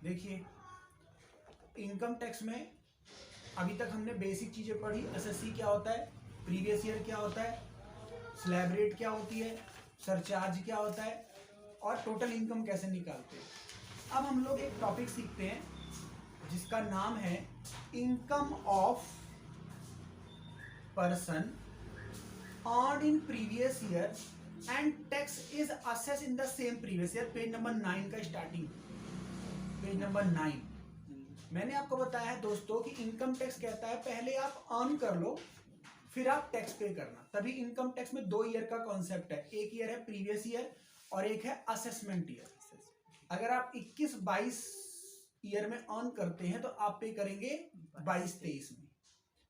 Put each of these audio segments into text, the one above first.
देखिए, income tax में अभी तक हमने बेसिक चीजें पढ़ी। एसएससी क्या होता है, प्रीवियस ईयर क्या होता है, स्लैब रेट क्या होती है, सरचार्ज क्या होता है और टोटल इनकम कैसे निकालते हैं। अब हम लोग एक टॉपिक सीखते हैं जिसका नाम है income of person earned in previous year and tax is assessed in the same previous year. Page number 9 का स्टार्टिंग, पेज नंबर 9। मैंने आपको बताया है दोस्तों कि इनकम टैक्स कहता है पहले आप अर्न कर लो फिर आप टैक्स पे करना। तभी इनकम टैक्स में 2 ईयर का कॉन्सेप्ट है, एक ईयर है प्रीवियस ईयर और एक है असेसमेंट ईयर। अगर आप 21-22 ईयर में अर्न करते हैं तो आप पे करेंगे 22-23 में।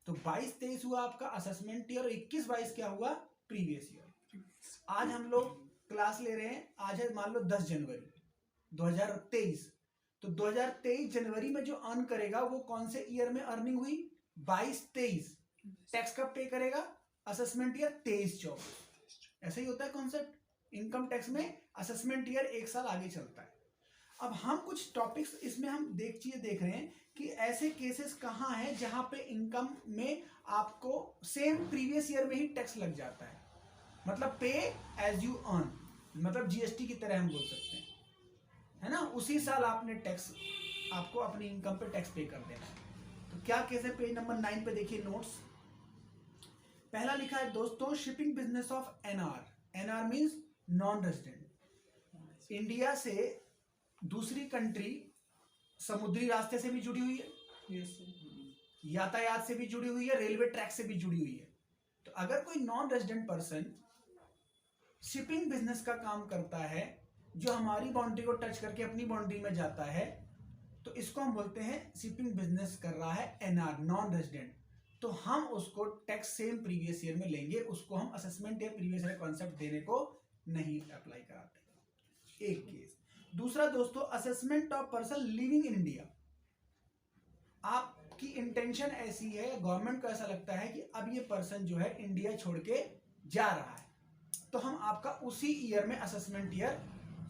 तो 22-23 हुआ आपका असेसमेंट ईयर और 21-22 क्या हुआ, प्रीवियस ईयर। आज हम लोग क्लास ले रहे हैं, आज है मान लो 10 जनवरी 2023। तो 2023 जनवरी में जो अर्न करेगा वो कौन से ईयर में अर्निंग हुई, 22-23। टैक्स कब पे करेगा, असेसमेंट ईयर 23-24। ऐसा ही होता है कॉन्सेप्ट इनकम टैक्स में। असेसमेंट ईयर एक साल आगे चलता है। अब हम कुछ टॉपिक्स इसमें हम देख रहे हैं कि ऐसे केसेस कहां हैं जहां पे इनकम में आपको सेम प्रीवियस ईयर में ही टैक्स लग जाता है। मतलब पे एज यू अर्न, मतलब जीएसटी की तरह हम बोल सकते हैं, है ना। उसी साल आपने टैक्स, आपको अपनी इनकम पे टैक्स पे कर देना है। तो क्या केस है, पेज नंबर 9 पे देखिए नोट्स। पहला लिखा है दोस्तों, shipping business of NR. NR means non resident. India से दूसरी कंट्री समुद्री रास्ते से भी जुड़ी हुई है, यातायात से भी जुड़ी हुई है, रेलवे ट्रैक से भी जुड़ी हुई है। तो अगर कोई non resident person shipping business का काम करता है जो हमारी बाउंड्री को टच करके अपनी बाउंड्री में जाता है, तो इसको हम बोलते हैं शिपिंग बिजनेस कर रहा है एनआर, नॉन रेजिडेंट। तो हम उसको टैक्स सेम प्रीवियस ईयर में लेंगे, उसको हम असेसमेंट या प्रीवियस ईयर कॉन्सेप्ट देने को नहीं अप्लाई कराते। एक केस। दूसरा दोस्तों, assessment of person living in India. आपकी इंटेंशन ऐसी है, गवर्नमेंट को ऐसा लगता है कि अब ये पर्सन जो है इंडिया छोड़ के जा रहा है, तो हम आपका उसी ईयर में असेसमेंट ईयर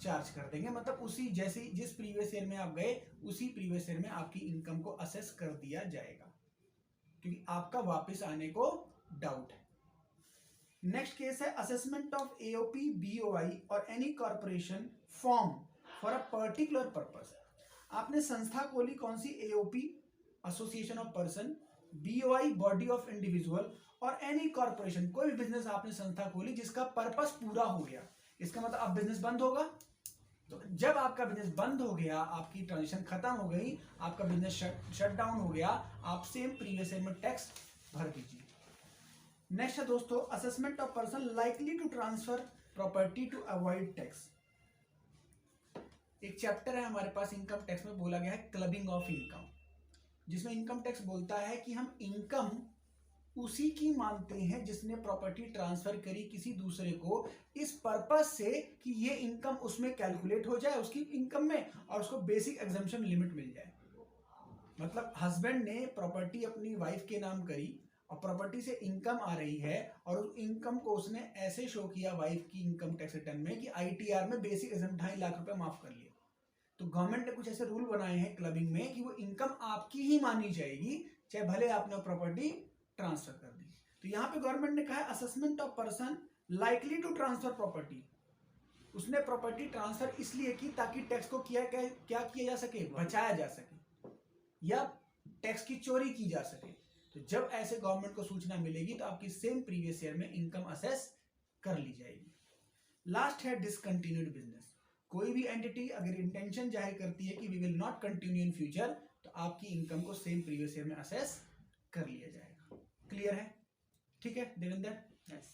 चार्ज कर देंगे। मतलब उसी जैसे जिस प्रीवियस ईयर में आप गए उसी प्रीवियस ईयर में आपकी इनकम को असेस कर दिया जाएगा, क्योंकि आपका वापस आने को डाउट है। नेक्स्ट केस है असेसमेंट ऑफ एओपी, बीओआई और any corporation form for a particular purpose. आपने संस्था खोली, कौन सी, AOP association of person, BOI body of individual और एनी कॉर्पोरेशन, कोई भी बिजनेस आपने संस्था खोली जिसका पर्पस पूरा हो गया। इसका मतलब अब बिजनेस बंद होगा। तो जब आपका बिजनेस बंद हो गया, आपकी ट्रांजेक्शन खत्म हो गई, आपका बिजनेस शट डाउन हो गया, आप सेम प्रीवियस ईयर में टैक्स भर दीजिए। नेक्स्ट है दोस्तों, assessment of person likely to transfer property to avoid tax. एक चैप्टर है हमारे पास इनकम टैक्स में, बोला गया है क्लबिंग ऑफ इनकम, जिसमें इनकम टैक्स बोलता है कि हम इनकम उसी की मानते हैं जिसने प्रॉपर्टी ट्रांसफर करी किसी दूसरे को, इस पर्पस से कि ये इनकम उसमें कैलकुलेट हो जाए उसकी इनकम में और उसको बेसिक एग्जम्पशन लिमिट मिल जाए। मतलब हस्बैंड ने प्रॉपर्टी अपनी वाइफ के नाम करी और प्रॉपर्टी से इनकम आ रही है और उस इनकम को उसने ऐसे शो किया वाइफ की इनकम टैक्स रिटर्न में कि आईटीआर में बेसिक एग्जाम 2.5 लाख रुपए माफ कर लिया। तो गवर्नमेंट ने कुछ ऐसे रूल बनाए हैं क्लबिंग में कि वो इनकम आपकी ही मानी जाएगी, चाहे भले आपने प्रॉपर्टी ट्रांसफर कर दी। तो यहां पे गवर्नमेंट ने कहा assessment of person likely to transfer property. उसने प्रॉपर्टी ट्रांसफर इसलिए की ताकि टैक्स को क्या किया जा सके, बचाया जा सके या टैक्स की चोरी की जा सके। तो जब ऐसे गवर्नमेंट को सूचना मिलेगी तो आपकी सेम प्रीवियस ईयर में इनकम असेस कर ली जाएगी। लास्ट है डिसकंटिन्यूड बिजनेस। कोई भी एंटिटी अगर इंटेंशन जाहिर करती है कि we will not continue in future, तो आपकी इनकम को सेम प्रीवियस ईयर में असेस कर लिया जाएगा। क्लियर है? ठीक है देवेंद्र? यस।